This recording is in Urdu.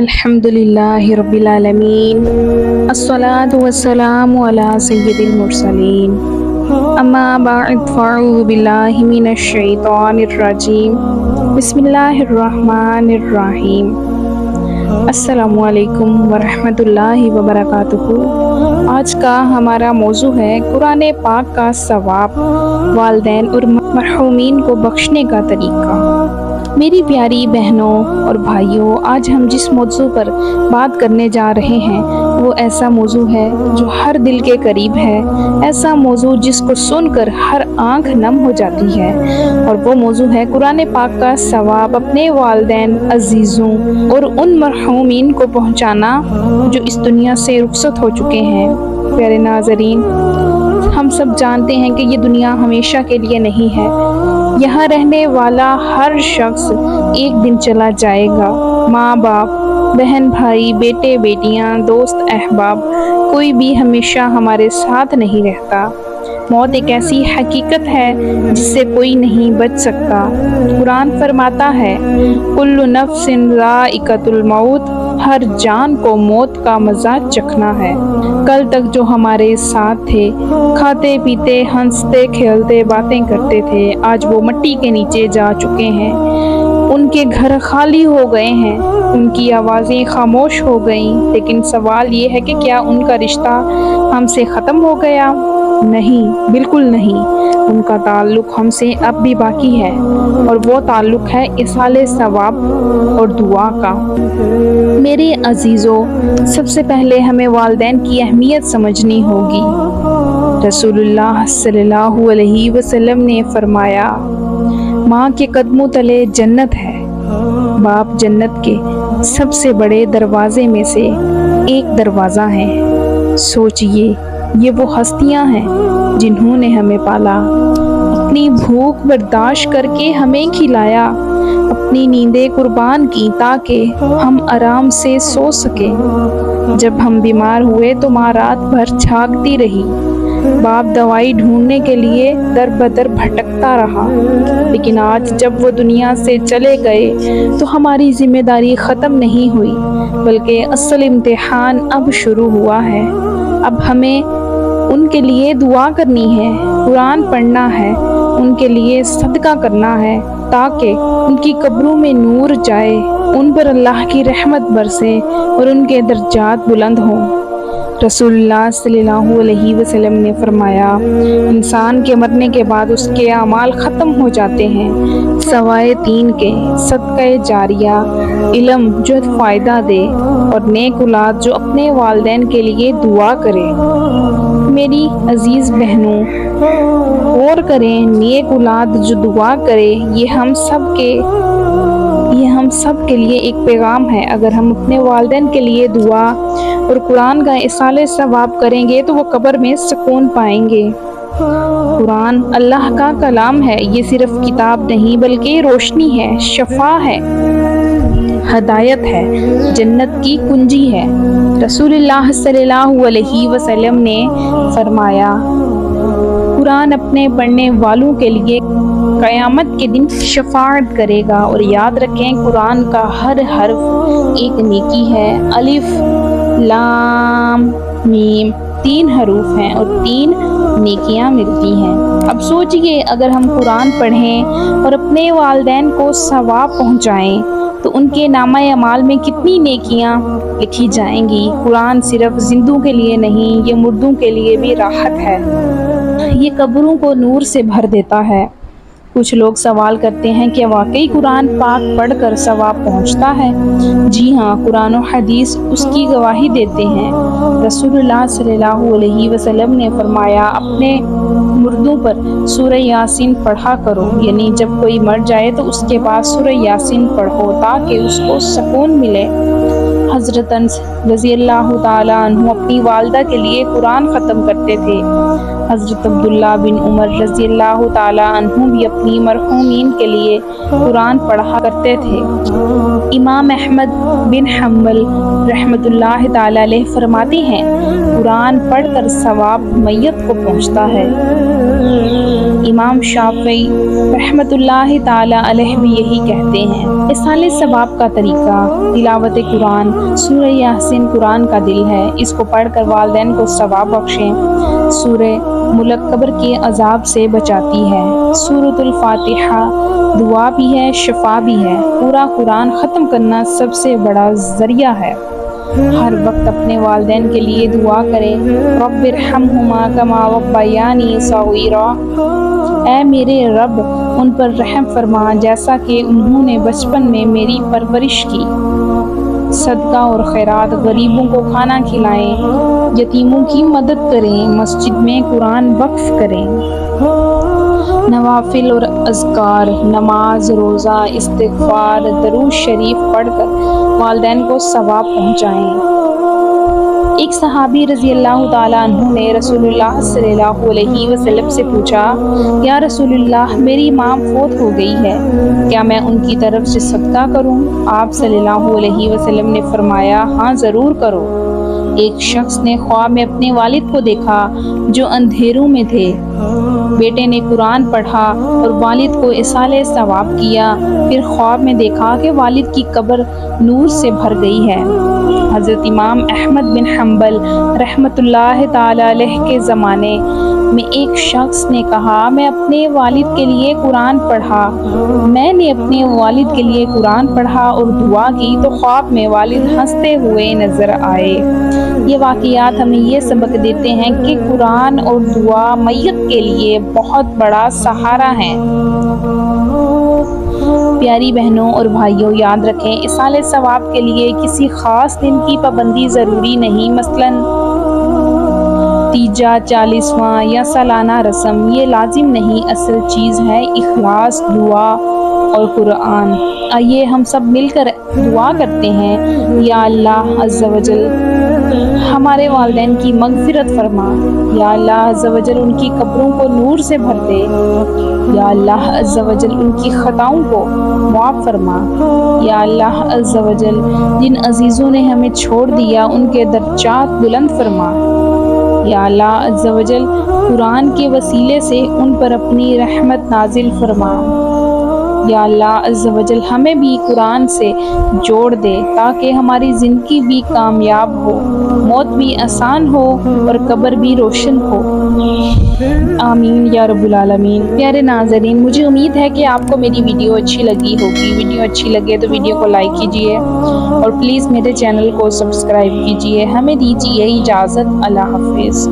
الحمدللہ رب العالمین، الصلاۃ والسلام علی سید المرسلین، اما بعد فاعوذ باللہ من الشیطان الرجیم، بسم اللہ الرحمن الرحیم۔ السلام علیکم ورحمۃ اللہ وبرکاتہ۔ آج کا ہمارا موضوع ہے قرآن پاک کا ثواب، والدین اور مرحومین کو بخشنے کا طریقہ۔ میری پیاری بہنوں اور بھائیوں، آج ہم جس موضوع پر بات کرنے جا رہے ہیں وہ ایسا موضوع ہے جو ہر دل کے قریب ہے، ایسا موضوع جس کو سن کر ہر آنکھ نم ہو جاتی ہے، اور وہ موضوع ہے قرآن پاک کا ثواب اپنے والدین عزیزوں اور ان مرحومین کو پہنچانا جو اس دنیا سے رخصت ہو چکے ہیں۔ پیارے ناظرین، ہم سب جانتے ہیں کہ یہ دنیا ہمیشہ کے لیے نہیں ہے، یہاں رہنے والا ہر شخص ایک دن چلا جائے گا۔ ماں باپ، بہن بھائی، بیٹے بیٹیاں، دوست احباب، کوئی بھی ہمیشہ ہمارے ساتھ نہیں رہتا۔ موت ایک ایسی حقیقت ہے جس سے کوئی نہیں بچ سکتا۔ قرآن فرماتا ہے، کل نفس ذائقۃ الموت، ہر جان کو موت کا مزہ چکھنا ہے۔ کل تک جو ہمارے ساتھ تھے، کھاتے پیتے ہنستے کھیلتے باتیں کرتے تھے، آج وہ مٹی کے نیچے جا چکے ہیں۔ ان کے گھر خالی ہو گئے ہیں، ان کی آوازیں خاموش ہو گئیں، لیکن سوال یہ ہے کہ کیا ان کا رشتہ ہم سے ختم ہو گیا؟ نہیں، بالکل نہیں۔ ان کا تعلق ہم سے اب بھی باقی ہے، اور وہ تعلق ہے ایصال ثواب اور دعا کا۔ میرے عزیزوں، سب سے پہلے ہمیں والدین کی اہمیت سمجھنی ہوگی۔ رسول اللہ صلی اللہ علیہ وسلم نے فرمایا، ماں کے قدموں تلے جنت ہے۔ باپ جنت کے سب سے بڑے دروازے میں سے ایک دروازہ ہے۔ سوچئے، یہ وہ ہستیاں ہیں جنہوں نے ہمیں پالا، اپنی بھوک برداشت کر کے ہمیں کھلایا، اپنی نیندیں قربان کی تاکہ ہم آرام سے سو سکیں۔ جب ہم بیمار ہوئے تو ماں رات بھر جاگتی رہی، باپ دوائی ڈھونڈنے کے لیے در بدر بھٹکتا رہا، لیکن آج جب وہ دنیا سے چلے گئے تو ہماری ذمہ داری ختم نہیں ہوئی، بلکہ اصل امتحان اب شروع ہوا ہے۔ اب ہمیں ان کے لیے دعا کرنی ہے، قرآن پڑھنا ہے، ان کے لیے صدقہ کرنا ہے تاکہ ان کی قبروں میں نور جائے، ان پر اللہ کی رحمت برسے اور ان کے درجات بلند ہوں۔ رسول اللہ صلی اللہ علیہ وسلم نے فرمایا، انسان کے مرنے کے بعد اس کے اعمال ختم ہو جاتے ہیں سوائے تین کے: صدقہ جاریہ، علم جو فائدہ دے، اور نیک اولاد جو اپنے والدین کے لیے دعا کرے۔ میری عزیز بہنوں، غور کریں، نیک اولاد جو دعا کرے، یہ ہم سب کے لیے ایک پیغام ہے۔ اگر ہم اپنے والدین کے لیے دعا اور قرآن کا ایصال ثواب کریں گے تو وہ قبر میں سکون پائیں گے۔ قرآن اللہ کا کلام ہے، یہ صرف کتاب نہیں بلکہ روشنی ہے، شفا ہے، ہدایت ہے، جنت کی کنجی ہے۔ رسول اللہ صلی اللہ علیہ وسلم نے فرمایا، قرآن اپنے پڑھنے والوں کے لیے قیامت کے دن شفاعت کرے گا، اور یاد رکھیں قرآن کا ہر حرف ایک نیکی ہے۔ الف لام میم 3 حروف ہیں اور 3 نیکیاں ملتی ہیں۔ اب سوچئے، اگر ہم قرآن پڑھیں اور اپنے والدین کو ثواب پہنچائیں تو ان کے نامہ اعمال میں کتنی نیکیاں لکھی جائیں گی۔ قرآن صرف زندوں کے لیے نہیں، یہ مردوں کے لیے بھی راحت ہے، یہ قبروں کو نور سے بھر دیتا ہے۔ کچھ لوگ سوال کرتے ہیں کہ واقعی قرآن پاک پڑھ کر ثواب پہنچتا ہے؟ جی ہاں، قرآن و حدیث اس کی گواہی دیتے ہیں۔ رسول اللہ صلی اللہ علیہ وسلم نے فرمایا، اپنے مردوں پر سورہ یاسین پڑھا کرو، یعنی جب کوئی مر جائے تو اس کے بعد سورہ یاسین پڑھو تاکہ اس کو سکون ملے۔ حضرت انس رضی اللہ تعالیٰ عنہ اپنی والدہ کے لیے قرآن ختم کرتے تھے۔ حضرت عبداللہ بن عمر رضی اللہ تعالیٰ عنہ بھی اپنی مرحومین کے لیے قرآن پڑھا کرتے تھے۔ امام احمد بن حنبل رحمۃ اللہ تعالی علیہ فرماتے ہیں قرآن پڑھ کر ثواب میت کو پہنچتا ہے۔ امام شافعی رحمۃ اللہ تعالی علیہ بھی یہی کہتے ہیں۔ ایصال ثواب کا طریقہ: تلاوت قرآن۔ سورہ یاسین قرآن کا دل ہے، اس کو پڑھ کر والدین کو ثواب بخشیں۔ سورہ ملک قبر کے عذاب سے بچاتی ہے۔ سورۃ الفاتحہ دعا بھی ہے، شفا بھی ہے۔ پورا قرآن ختم کرنا سب سے بڑا ذریعہ ہے۔ ہر وقت اپنے والدین کے لیے دعا کریں۔ رب ارحمہما کما ربیانی صغیرا، اے میرے رب ان پر رحم فرما جیسا کہ انہوں نے بچپن میں میری پرورش کی۔ صدقہ اور خیرات: غریبوں کو کھانا کھلائیں، یتیموں کی مدد کریں، مسجد میں قرآن وقف کریں۔ نوافل اور اذکار: نماز، روزہ، استغفار، درود شریف پڑھ کر والدین کو ثواب پہنچائیں۔ ایک صحابی رضی اللہ تعالیٰ عنہ نے رسول اللہ صلی اللہ علیہ وسلم سے پوچھا، یا رسول اللہ میری ماں فوت ہو گئی ہے، کیا میں ان کی طرف سے صدقہ کروں؟ آپ صلی اللہ علیہ وسلم نے فرمایا، ہاں ضرور کرو۔ ایک شخص نے خواب میں اپنے والد کو دیکھا جو اندھیروں میں تھے۔ بیٹے نے قرآن پڑھا اور والد کو ایصال ثواب کیا۔ پھر خواب میں دیکھا کہ والد کی قبر نور سے بھر گئی ہے۔ حضرت امام احمد بن حنبل رحمۃ اللہ تعالی علیہ کے زمانے میں ایک شخص نے کہا، میں اپنے والد کے لیے قرآن پڑھا اور دعا کی تو خواب میں والد ہنستے ہوئے نظر آئے۔ یہ واقعات ہمیں یہ سبق دیتے ہیں کہ قرآن اور دعا میت کے لیے بہت بڑا سہارا ہیں۔ پیاری بہنوں اور بھائیوں، یاد رکھیں ایصال ثواب کے لیے کسی خاص دن کی پابندی ضروری نہیں، مثلاً تیجا، 40واں یا سالانہ رسم، یہ لازم نہیں۔ اصل چیز ہے اخلاص، دعا اور قرآن۔ آئیے ہم سب مل کر دعا کرتے ہیں، یا اللہ عز و جل ہمارے والدین کی مغفرت فرما، یا اللہ عز و جل ان کی قبروں کو نور سے بھر دے، یا اللہ عز و جل ان کی خطاؤں کو معاف فرما، یا اللہ عز و جل جن عزیزوں نے ہمیں چھوڑ دیا ان کے درجات بلند فرما، یا اللہ عز و جل قرآن کے وسیلے سے ان پر اپنی رحمت نازل فرما، یا اللہ عز و جل ہمیں بھی قرآن سے جوڑ دے تاکہ ہماری زندگی بھی کامیاب ہو، موت بھی آسان ہو اور قبر بھی روشن ہو۔ آمین یا رب العالمین۔ پیارے ناظرین، مجھے امید ہے کہ آپ کو میری ویڈیو اچھی لگی ہوگی۔ ویڈیو اچھی لگے تو ویڈیو کو لائک کیجیے اور پلیز میرے چینل کو سبسکرائب کیجیے۔ ہمیں دیجیے اجازت، اللہ حافظ۔